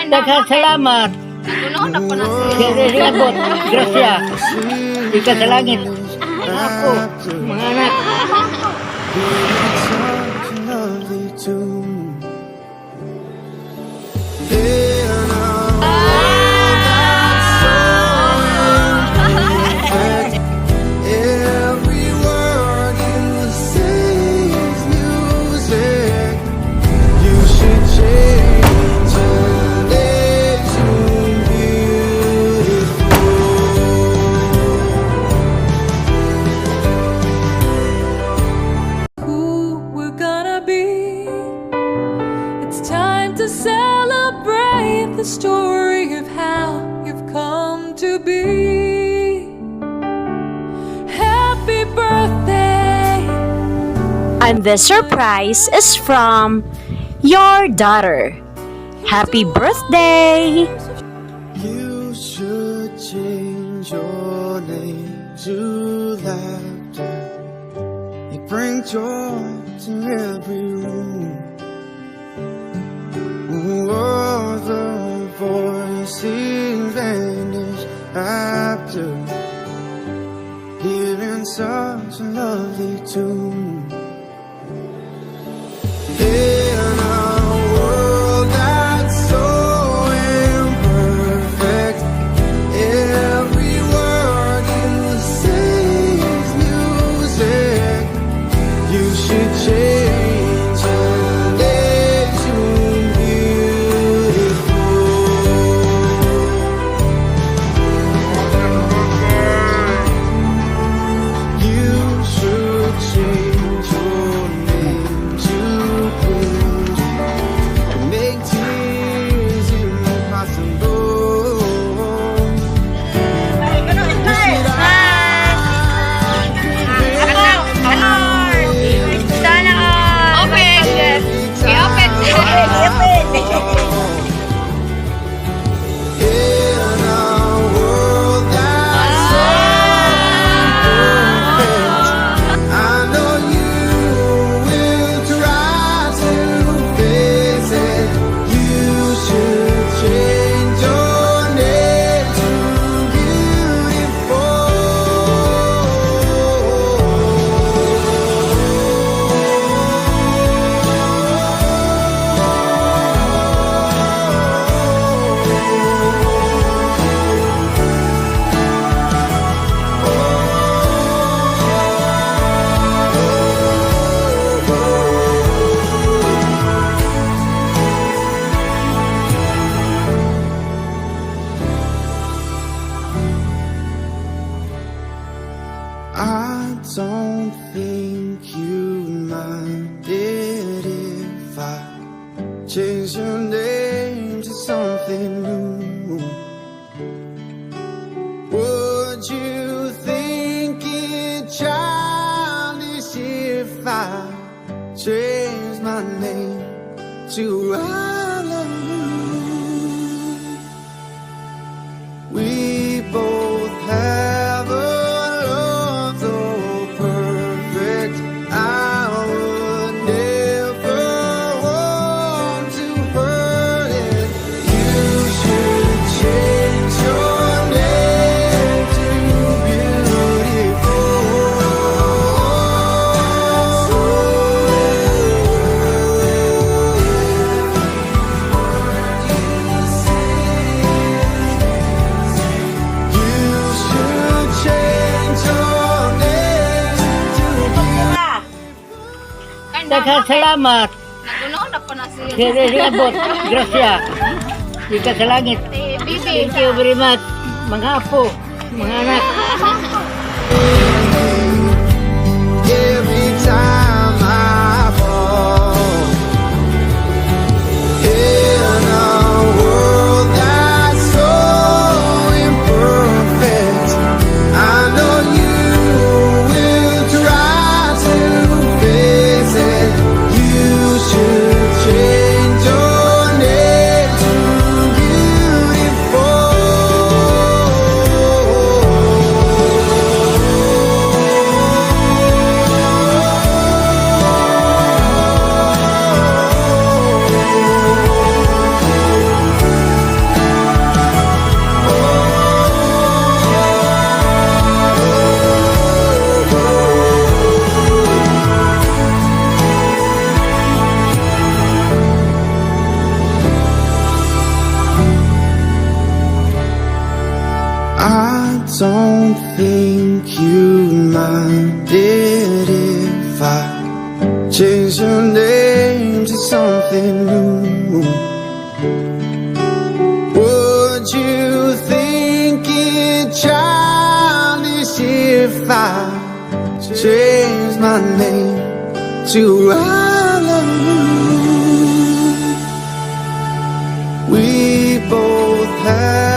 Daghang salamat. Nagunaon ako na siya. Sige, abot. Grasya. Ika sa langit. Mga apo, mga anak. Who we're gonna be. It's time to celebrate the story of how you've come to be. Happy birthday. And the surprise is from your daughter. Happy birthday! You should change your name to laughter. You bring joy to every room. All the voices vanish after hearing such a lovely tune. In a world that's so imperfect, every word you say is music. You should change your name to beautiful. You should change your name to good. Make tears impossible. You should Open! Yes. I-open. in a world that's so imperfect, I know you will try to face it. You should change your name to I don't think you'd mind it if I change your name to something new. Would you think it childish if I changed my name to I love you? We both have a love so perfect. I would never want to hurt it. You should change your name to beautiful. You should change your name to Daghang salamat. Nagunaon ako na siya. Sige, abot. Grasya. Ika sa langit. Bibi. Thank you very much. Mga apo, mga anak. every time I fall. In a world that's so imperfect, I know you will try to face it. You should change your name to beautiful. don't think you mind it if I change your name to something new. Would you think it childish if I change my name to I love you? We both have